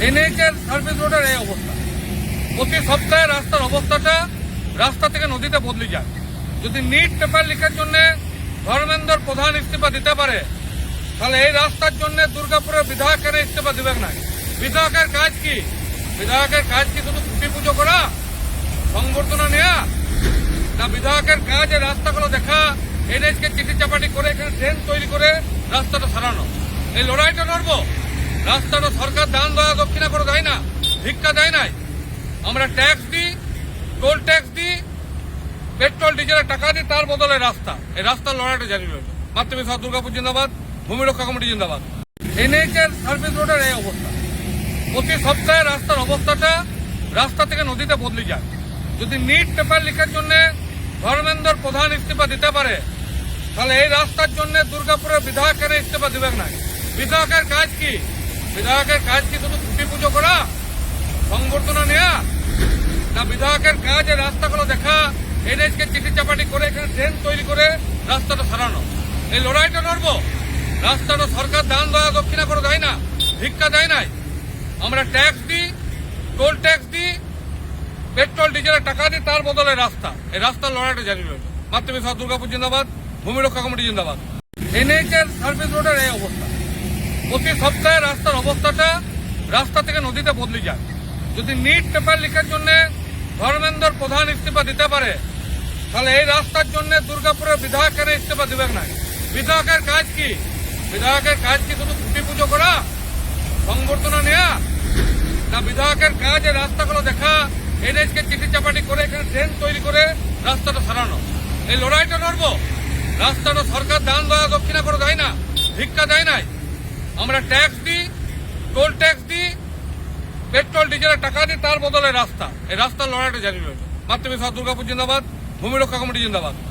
এনএইচের service রোডের এই অবস্থা। প্রতি সপ্তাহে রাস্তার অবস্থাটা রাস্তা থেকে নদীতে বদলে যায়। যদি নিট পেপার লিকের জন্য ধর্মেন্দ্র প্রধান ইস্তফা দিতে পারে, তাহলে এই রাস্তার জন্য দুর্গাপুরের বিধায়ক কেন ইস্তফা দিবেন না? বিধায়কের কাজ কি? বিধায়কের কাজ কি শুধু খুঁটি পুজো করা, সংবর্ধনা নেওয়া? না, বিধায়কের কাজ এই রাস্তাগুলো দেখা, এনএইচকে চিঠি চাপাটি করে এখানে ট্রেন তৈরি করে রাস্তাটা সারানো। এই লড়াইটা লড়বো। রাস্তাটা সরকার দান দয়া দক্ষিণা করে দেয় না, ভিক্ষা দেয় নাই। আমরা ট্যাক্স দিই, টোল ট্যাক্স দিই, পেট্রোল ডিজেলের টাকা দিই, তার বদলে রাস্তা। এই রাস্তার লড়াইটা জারি রইল। মাতৃভূমি সাউথ দুর্গাপুর জিন্দাবাদ, ভূমি রক্ষা কমিটি জিন্দাবাদ। এনএইচের সার্ভিস রোডের এই অবস্থা। প্রতি সপ্তাহে রাস্তার অবস্থাটা রাস্তা থেকে নদীতে বদলে যায়। যদি নিট পেপার লিকের জন্য ধর্মেন্দ্র প্রধান ইস্তফা দিতে পারে, তাহলে এই রাস্তার জন্য দুর্গাপুরের বিধায়ক কেন ইস্তফা দিবেন না? বিধায়কের কাজ কি? বিধায়কের কাজ কি শুধু খুঁটি পুজো করা, সংবর্ধনা নেওয়া? না, বিধায়কের কাজ এই রাস্তাগুলো দেখা, এনএইচকে চিঠি চাপাটি করে এখানে ট্রেন তৈরি করে রাস্তাটা সারানো। এই লড়াইটা লড়বো। রাস্তাটা সরকার দান দয়া দক্ষিণা করে দেয় না, ভিক্ষা দেয় নাই। আমরা ট্যাক্স দিই, টোল ট্যাক্স দিই, পেট্রোল ডিজেলের টাকা দিই, তার বদলে রাস্তা। এই রাস্তার লড়াইটা জারি রইল। মাতৃভূমি সাউথ দুর্গাপুর জিন্দাবাদ, ভূমি রক্ষা কমিটি জিন্দাবাদ। এনএইচের সার্ভিস রোডের এই অবস্থা। প্রতি সপ্তাহে রাস্তার অবস্থাটা রাস্তা থেকে নদীতে বদলে যায়। যদি নিট পেপার লিকের জন্য ধর্মেন্দ্র প্রধান ইস্তফা দিতে পারে, তাহলে এই রাস্তার জন্য দুর্গাপুরের বিধায়ক কেন ইস্তফা দিবেন না? বিধায়কের কাজ কি? বিধায়কের কাজ কি শুধু খুঁটি পুজো করা, সংবর্ধনা নেওয়া? না, বিধায়কের কাজ এই রাস্তাগুলো দেখা, এনএইচকে চিঠি চাপাটি করে এখানে ট্রেন তৈরি করে রাস্তাটা সারানো। এই লড়াইটা লড়বো। রাস্তাটা সরকার দান দয়া দক্ষিণা করে দেয় না, ভিক্ষা দেয় নাই। আমরা ট্যাক্স দিই, টোল ট্যাক্স দিই, পেট্রোল ডিজেলের টাকা দিই, তার বদলে রাস্তা। এই রাস্তার লড়াইটা জারি রইল। মাতৃভূমি সাউথ দুর্গাপুর জিন্দাবাদ, ভূমি রক্ষা কমিটি জিন্দাবাদ।